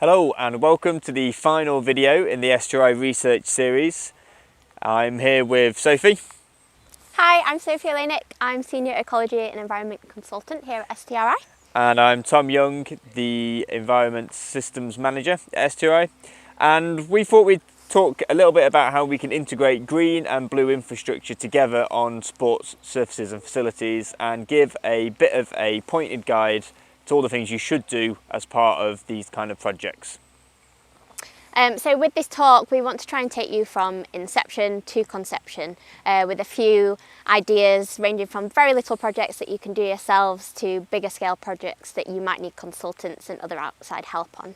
Hello and welcome to the final video in the STRI research series. I'm here with Sophie. Hi, I'm Sophie Olenek. I'm Senior Ecology and Environment Consultant here at STRI. And I'm Tom Young, the Environment Systems Manager at STRI. And we thought we'd talk a little bit about how we can integrate green and blue infrastructure together on sports surfaces and facilities and give a bit of a pointed guide to all the things you should do as part of these kind of projects. So with this talk, we want to try and take you from inception to conception with a few ideas ranging from very little projects that you can do yourselves to bigger scale projects that you might need consultants and other outside help on.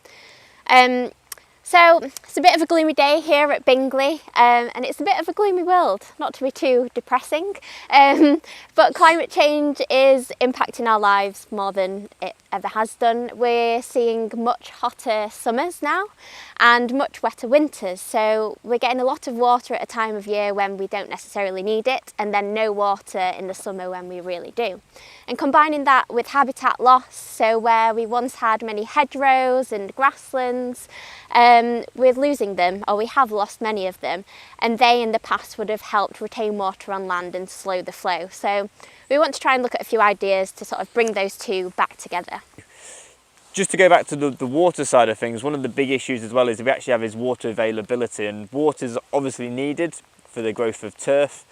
So it's a bit of a gloomy day here at Bingley and it's a bit of a gloomy world, not to be too depressing, but climate change is impacting our lives more than it ever has done. We're seeing much hotter summers now and much wetter winters, so we're getting a lot of water at a time of year when we don't necessarily need it, and then no water in the summer when we really do. And combining that with habitat loss, so where we once had many hedgerows and grasslands, we're losing them, or we have lost many of them, and they in the past would have helped retain water on land and slow the flow. So we want to try and look at a few ideas to sort of bring those two back together. Just to go back to the water side of things, one of the big issues as well is we actually have is water availability, and water is obviously needed for the growth of turf,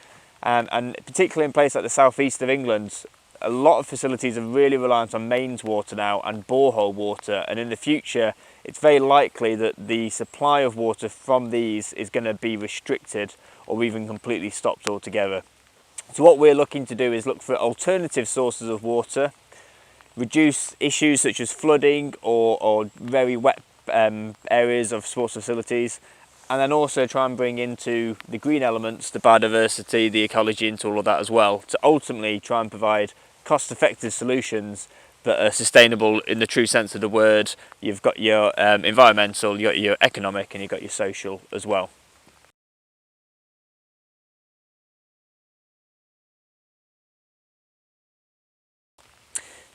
and particularly in places like the southeast of England, a lot of facilities are really reliant on mains water now and borehole water, and in the future it's very likely that the supply of water from these is going to be restricted or even completely stopped altogether. So what we're looking to do is look for alternative sources of water, reduce issues such as flooding or very wet areas of sports facilities, and then also try and bring into the green elements, the biodiversity, the ecology into all of that as well, to ultimately try and provide cost-effective solutions that are sustainable in the true sense of the word. You've got your environmental, you've got your economic, and you've got your social as well.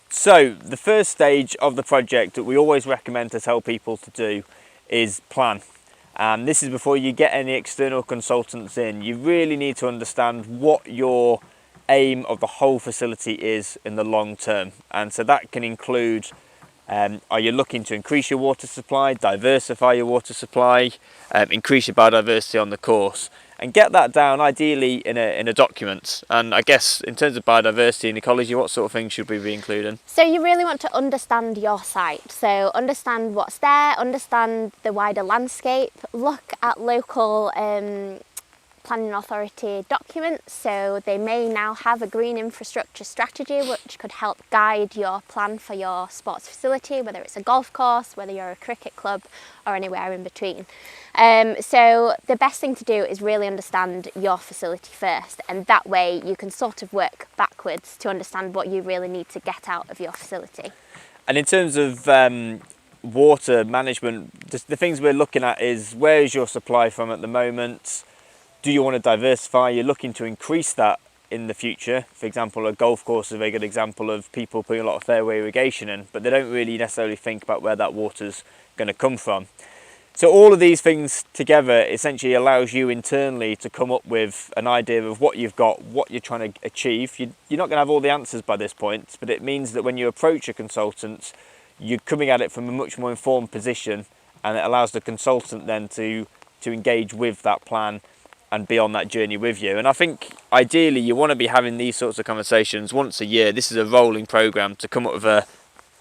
So the first stage of the project that we always recommend to tell people to do is plan. And this is before you get any external consultants in. You really need to understand what your aim of the whole facility is in the long term. And so that can include, are you looking to increase your water supply, diversify your water supply, increase your biodiversity on the course, and get that down ideally in a document. And I guess in terms of biodiversity and ecology, what sort of things should we be including? So you really want to understand your site, so understand what's there, understand the wider landscape, look at local planning authority documents, so they may now have a green infrastructure strategy which could help guide your plan for your sports facility, whether it's a golf course, whether you're a cricket club or anywhere in between. So the best thing to do is really understand your facility first, and that way you can sort of work backwards to understand what you really need to get out of your facility. And in terms of water management, the things we're looking at is, where is your supply from at the moment? Do you want to diversify? You're looking to increase that in the future. For example, a golf course is a very good example of people putting a lot of fairway irrigation in, but they don't really necessarily think about where that water's going to come from. So all of these things together essentially allows you internally to come up with an idea of what you've got, what you're trying to achieve. You're not going to have all the answers by this point, but it means that when you approach a consultant, you're coming at it from a much more informed position, and it allows the consultant then to engage with that plan and be on that journey with you. And I think ideally you want to be having these sorts of conversations once a year. This is a rolling programme to come up with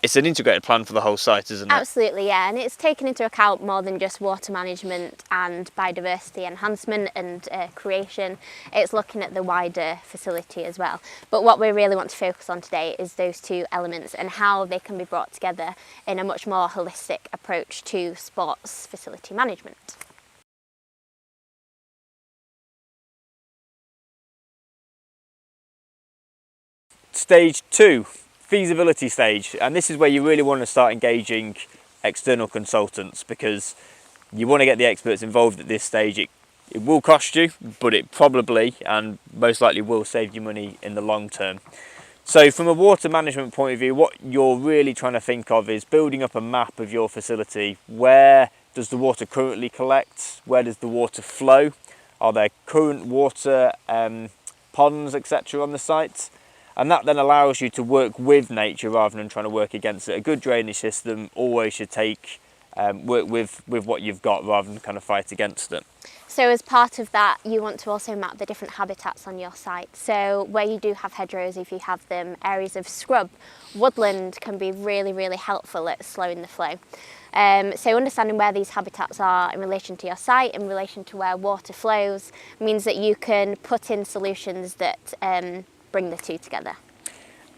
it's an integrated plan for the whole site, isn't it? Absolutely, yeah, and it's taken into account more than just water management and biodiversity enhancement and creation. It's looking at the wider facility as well. But what we really want to focus on today is those two elements and how they can be brought together in a much more holistic approach to sports facility management. Stage 2, feasibility stage, and this is where you really want to start engaging external consultants, because you want to get the experts involved at this stage. It will cost you, but it probably and most likely will save you money in the long term. So from a water management point of view, what you're really trying to think of is building up a map of your facility. Where does the water currently collect? Where does the water flow? Are there current water ponds, etc. on the site? And that then allows you to work with nature rather than trying to work against it. A good drainage system always should work with what you've got rather than kind of fight against it. So as part of that, you want to also map the different habitats on your site. So where you do have hedgerows, if you have them, areas of scrub, woodland can be really, really helpful at slowing the flow. So understanding where these habitats are in relation to your site, in relation to where water flows, means that you can put in solutions that bring the two together.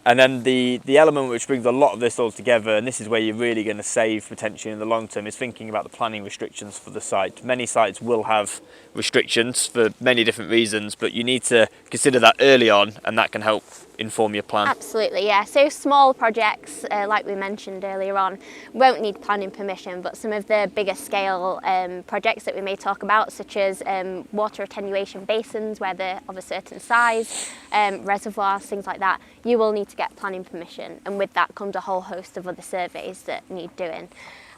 And then the element which brings a lot of this all together, and this is where you're really going to save potentially in the long term, is thinking about the planning restrictions for the site. Many sites will have restrictions for many different reasons, but you need to consider that early on, and that can help inform your plan. Absolutely, yeah. So small projects, like we mentioned earlier on, won't need planning permission, but some of the bigger scale projects that we may talk about, such as water attenuation basins where they're of a certain size, reservoirs, things like that, you will need to get planning permission, and with that comes a whole host of other surveys that need doing.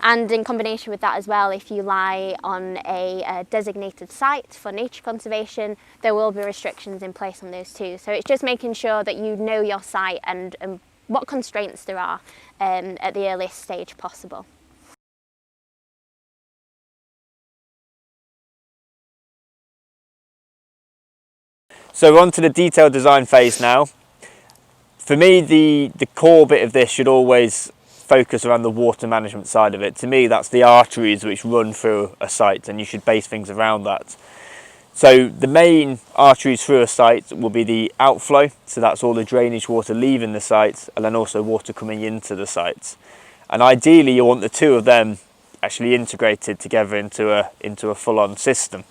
And in combination with that as well, if you lie on a designated site for nature conservation, there will be restrictions in place on those too. So it's just making sure that you know your site and what constraints there are at the earliest stage possible. So we're on to the detailed design phase now. For me, the core bit of this should always focus around the water management side of it. To me, that's the arteries which run through a site, and you should base things around that. So the main arteries through a site will be the outflow, so that's all the drainage water leaving the site, and then also water coming into the site. And ideally you want the two of them actually integrated together into a full-on system.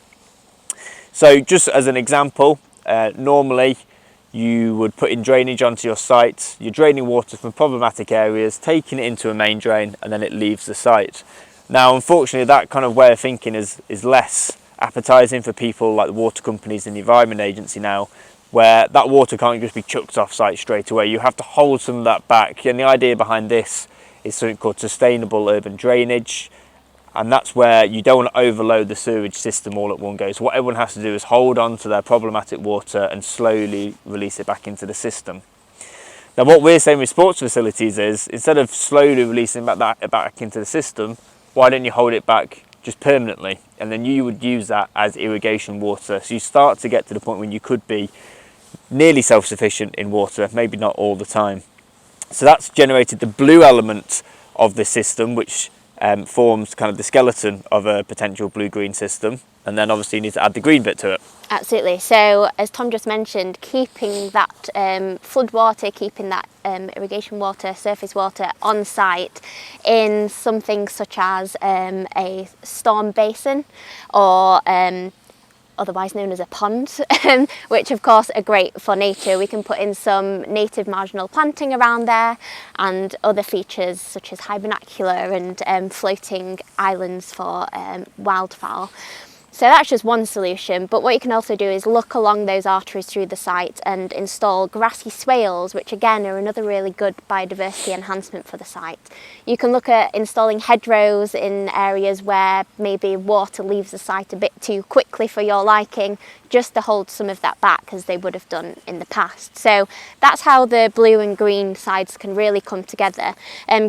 So just as an example, normally you would put in drainage onto your site. You're draining water from problematic areas, taking it into a main drain, and then it leaves the site. Now, unfortunately, that kind of way of thinking is less appetising for people like the water companies and the Environment Agency now, where that water can't just be chucked off site straight away. You have to hold some of that back. And the idea behind this is something called sustainable urban drainage. And that's where you don't want to overload the sewage system all at one go. So what everyone has to do is hold on to their problematic water and slowly release it back into the system. Now what we're saying with sports facilities is, instead of slowly releasing that back into the system, why don't you hold it back just permanently? And then you would use that as irrigation water. So you start to get to the point when you could be nearly self-sufficient in water, maybe not all the time. So that's generated the blue element of the system, which forms kind of the skeleton of a potential blue-green system, and then obviously you need to add the green bit to it. Absolutely. So as Tom just mentioned, keeping that flood water, keeping that irrigation water, surface water on site in something such as a storm basin or otherwise known as a pond, which of course are great for nature. We can put in some native marginal planting around there and other features such as hibernacular and floating islands for wildfowl. So that's just one solution, but what you can also do is look along those arteries through the site and install grassy swales, which again are another really good biodiversity enhancement for the site. You can look at installing hedgerows in areas where maybe water leaves the site a bit too quickly for your liking, just to hold some of that back as they would have done in the past. So that's how the blue and green sides can really come together.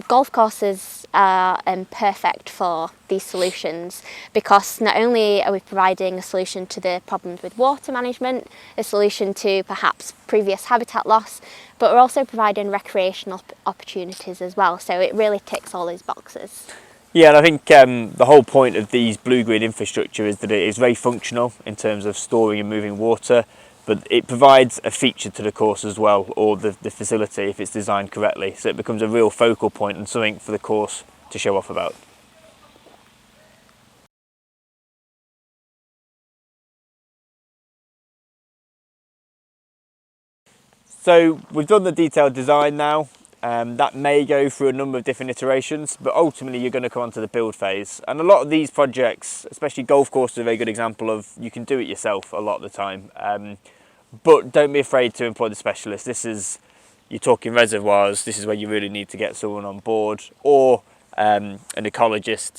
Golf courses are perfect for these solutions because not only are we providing a solution to the problems with water management, a solution to perhaps previous habitat loss, but we're also providing recreational opportunities as well. So it really ticks all those boxes. Yeah, and I think the whole point of these blue-green infrastructure is that it is very functional in terms of storing and moving water, but it provides a feature to the course as well, or the facility, if it's designed correctly. So it becomes a real focal point and something for the course to show off about. So we've done the detailed design now. That may go through a number of different iterations, but ultimately you're going to come onto the build phase. And a lot of these projects, especially golf courses, are a very good example of you can do it yourself a lot of the time. But don't be afraid to employ the specialist. This is you're talking reservoirs, this is where you really need to get someone on board, or an ecologist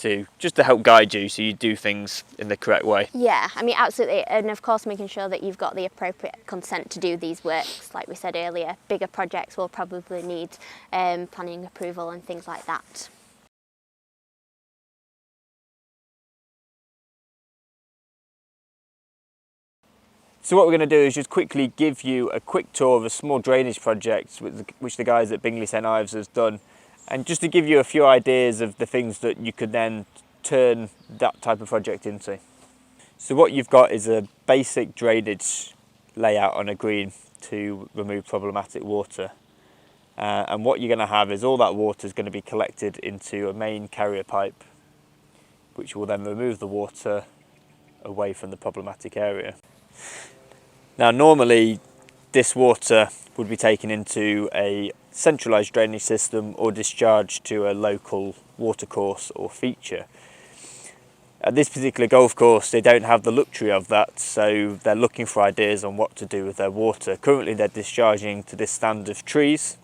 to help guide you so you do things in the correct way. Yeah, I mean, absolutely. And of course, making sure that you've got the appropriate consent to do these works. Like we said earlier, bigger projects will probably need planning approval and things like that. So what we're going to do is just quickly give you a quick tour of a small drainage project which the guys at Bingley St Ives has done, and just to give you a few ideas of the things that you could then turn that type of project into. So what you've got is a basic drainage layout on a green to remove problematic water, and what you're going to have is all that water is going to be collected into a main carrier pipe, which will then remove the water away from the problematic area. Now normally this water would be taken into a centralised drainage system or discharged to a local watercourse or feature. At this particular golf course they don't have the luxury of that, so they're looking for ideas on what to do with their water. Currently they're discharging to this stand of trees,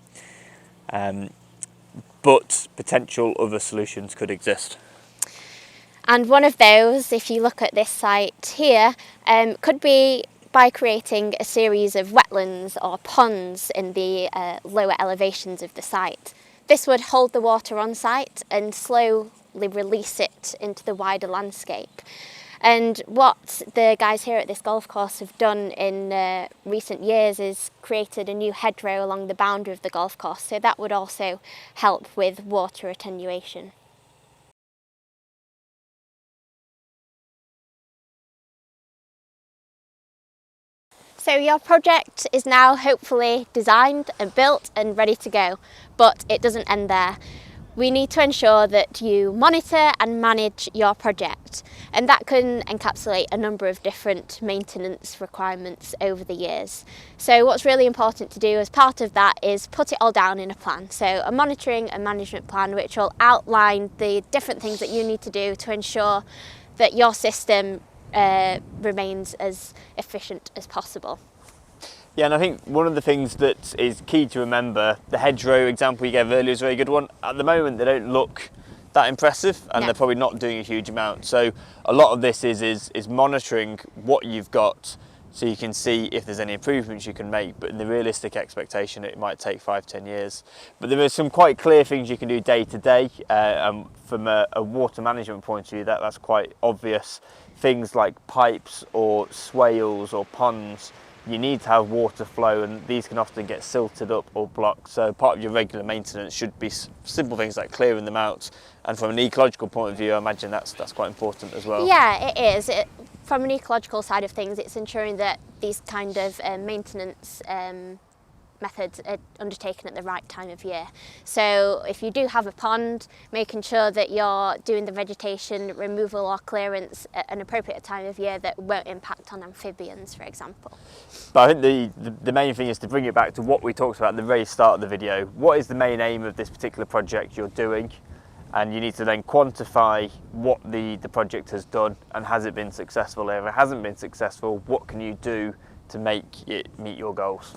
but potential other solutions could exist. And one of those, if you look at this site here, could be by creating a series of wetlands or ponds in the lower elevations of the site. This would hold the water on site and slowly release it into the wider landscape. And what the guys here at this golf course have done in recent years is created a new hedgerow along the boundary of the golf course, so that would also help with water attenuation. So your project is now hopefully designed and built and ready to go, but it doesn't end there. We need to ensure that you monitor and manage your project, and that can encapsulate a number of different maintenance requirements over the years. So what's really important to do as part of that is put it all down in a plan. So a monitoring and management plan which will outline the different things that you need to do to ensure that your system remains as efficient as possible. Yeah, and I think one of the things that is key to remember, the hedgerow example you gave earlier is a very good one. At the moment they don't look that impressive, and they're probably not doing a huge amount. So a lot of this is monitoring what you've got so you can see if there's any improvements you can make, but in the realistic expectation it might take 5-10 years. But there are some quite clear things you can do day to day, from a water management point of view that's quite obvious. Things like pipes or swales or ponds, you need to have water flow, and these can often get silted up or blocked. So part of your regular maintenance should be simple things like clearing them out. And from an ecological point of view, I imagine that's quite important as well. Yeah, it is. From an ecological side of things, it's ensuring that these kind of maintenance methods are undertaken at the right time of year. So if you do have a pond, making sure that you're doing the vegetation removal or clearance at an appropriate time of year that won't impact on amphibians, for example. But I think the main thing is to bring it back to what we talked about at the very start of the video. What is the main aim of this particular project you're doing? And you need to then quantify what the project has done, and has it been successful? If it hasn't been successful, what can you do to make it meet your goals?